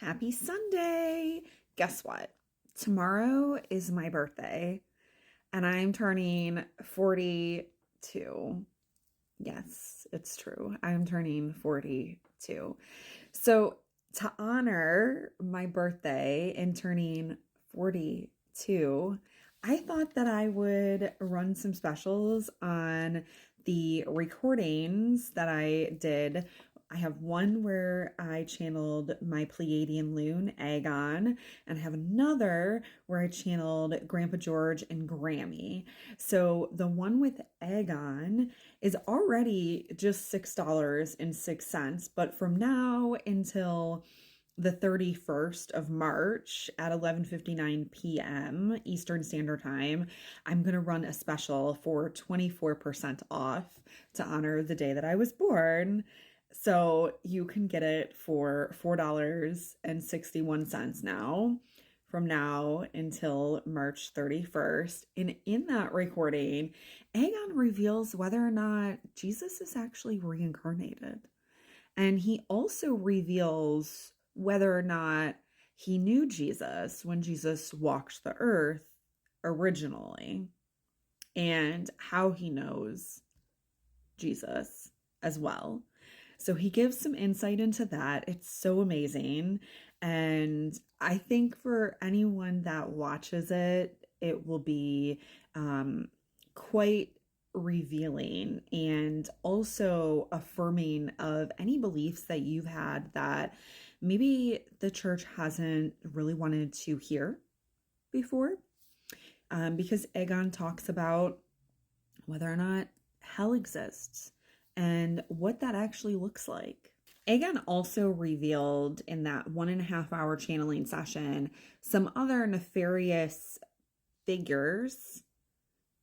Happy Sunday! Guess what? Tomorrow is my birthday and I'm turning 42. Yes, it's true. I'm turning 42. So, to honor my birthday and turning 42, I thought that I would run some specials on the recordings that I did. I have one where I channeled my Pleiadian loon, Aegon, and I have another where I channeled Grandpa George and Grammy. So the one with Aegon is already just $6.06, but from now until the 31st of March at 11:59 p.m. Eastern Standard Time, I'm going to run a special for 24% off to honor the day that I was born. So you can get it for $4.61 now, from now until March 31st. And in that recording, Aegon reveals whether or not Jesus is actually reincarnated. And he also reveals whether or not he knew Jesus when Jesus walked the earth originally, and how he knows Jesus as well. So he gives some insight into that. It's so amazing. And I think for anyone that watches it, it will be quite revealing and also affirming of any beliefs that you've had that maybe the church hasn't really wanted to hear before. Because Aegon talks about whether or not hell exists and what that actually looks like. Aegon also revealed in that 1.5 hour channeling session some other nefarious figures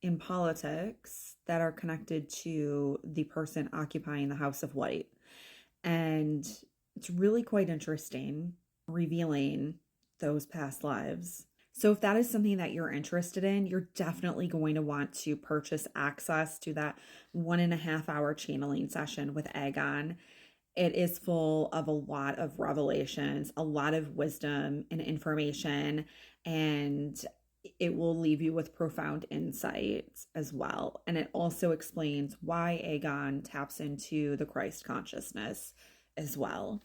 in politics that are connected to the person occupying the House of White. And it's really quite interesting, revealing those past lives. So if that is something that you're interested in, you're definitely going to want to purchase access to that 1.5 hour channeling session with Aegon. It is full of a lot of revelations, a lot of wisdom and information, and it will leave you with profound insights as well. And it also explains why Aegon taps into the Christ consciousness as well.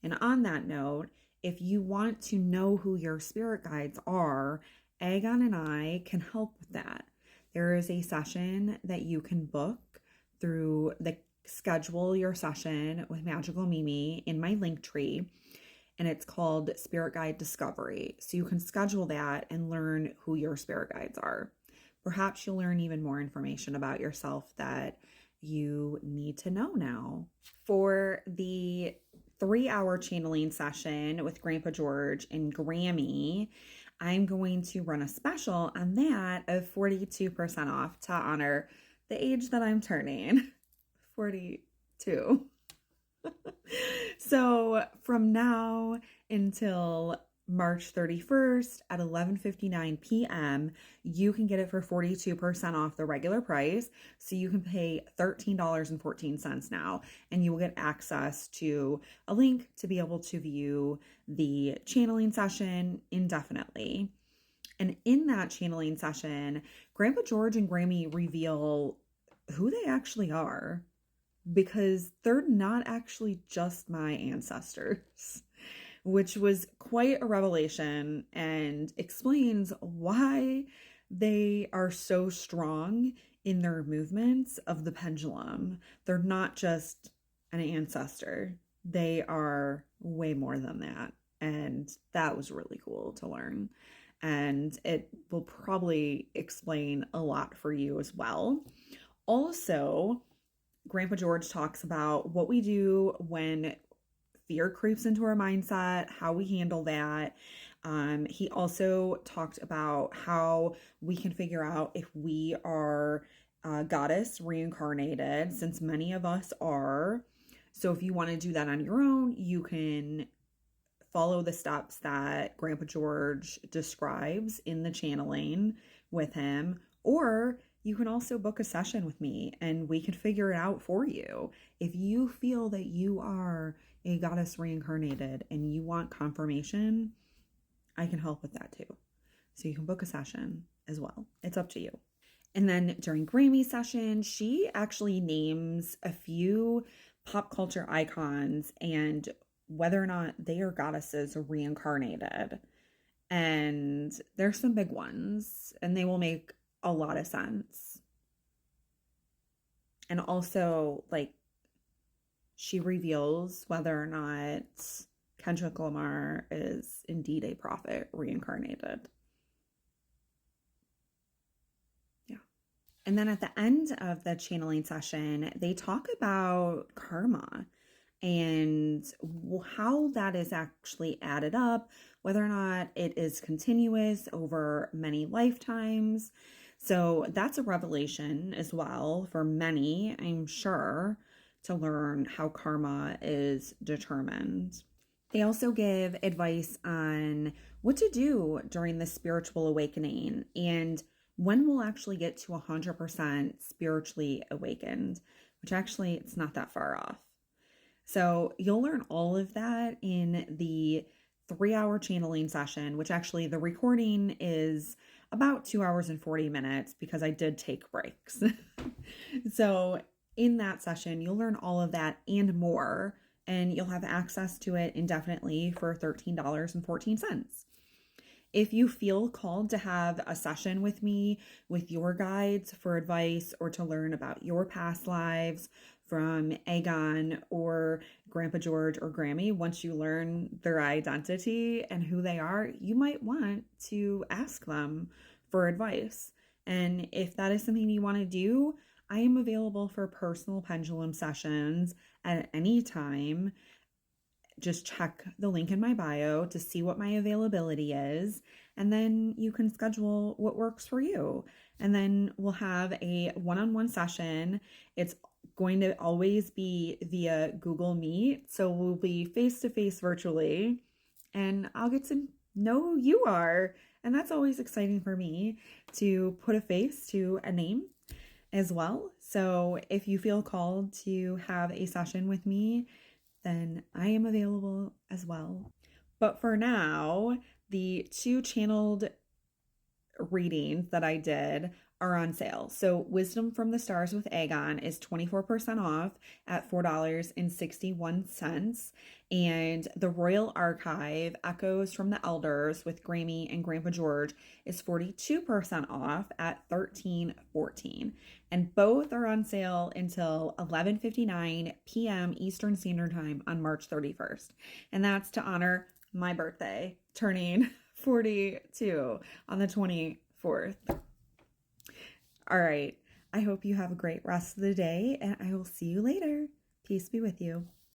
And on that note, if you want to know who your spirit guides are, Aegon and I can help with that. There is a session that you can book through the Schedule Your Session with Magical Mimi in my link tree, and it's called Spirit Guide Discovery. So you can schedule that and learn who your spirit guides are. Perhaps you'll learn even more information about yourself that you need to know now. For the 3-hour channeling session with Grandpa George and Grammy, I'm going to run a special on that of 42% off to honor the age that I'm turning, 42. So from now until March 31st at 11:59 p.m., you can get it for 42% off the regular price. So you can pay $13.14 now, and you will get access to a link to be able to view the channeling session indefinitely. And in that channeling session, Grandpa George and Grammy reveal who they actually are, because they're not actually just my ancestors, which was quite a revelation and explains why they are so strong in their movements of the pendulum. They're not just an ancestor. They are way more than that. And that was really cool to learn. And it will probably explain a lot for you as well. Also, Grandpa George talks about what we do when fear creeps into our mindset, how we handle that. He also talked about how we can figure out if we are a goddess reincarnated, since many of us are. So if you want to do that on your own, you can follow the steps that Grandpa George describes in the channeling with him, or you can also book a session with me and we can figure it out for you. If you feel that you are a goddess reincarnated and you want confirmation, I can help with that too. So you can book a session as well. It's up to you. And then during Grammy session, she actually names a few pop culture icons and whether or not they are goddesses reincarnated. And there's some big ones, and they will make a lot of sense. And also, like, she reveals whether or not Kendrick Lamar is indeed a prophet reincarnated. Yeah. And then at the end of the channeling session, they talk about karma and how that is actually added up, whether or not it is continuous over many lifetimes. So that's a revelation as well for many, I'm sure, to learn how karma is determined. They also give advice on what to do during the spiritual awakening and when we'll actually get to 100% spiritually awakened, which actually it's not that far off. So you'll learn all of that in the 3-hour channeling session, which actually the recording is about 2 hours and 40 minutes because I did take breaks. So in that session, you'll learn all of that and more, and you'll have access to it indefinitely for $13.14. If you feel called to have a session with me with your guides for advice or to learn about your past lives from Aegon or Grandpa George or Grammy, once you learn their identity and who they are, you might want to ask them for advice. And if that is something you want to do, I am available for personal pendulum sessions at any time. Just check the link in my bio to see what my availability is, and then you can schedule what works for you. And then we'll have a one-on-one session. It's going to always be via Google Meet, so we'll be face-to-face virtually, and I'll get to know who you are. And that's always exciting for me to put a face to a name as well. So if you feel called to have a session with me, then I am available as well. But for now, the 2 channeled readings that I did are on sale. So Wisdom from the Stars with Aegon is 24% off at $4.61. And the Royal Archive, Echoes from the Elders with Grammy and Grandpa George is 42% off at $13.14. And both are on sale until 11:59 p.m. Eastern Standard Time on March 31st. And that's to honor my birthday, turning 42 on the 24th. All right. I hope you have a great rest of the day, and I will see you later. Peace be with you.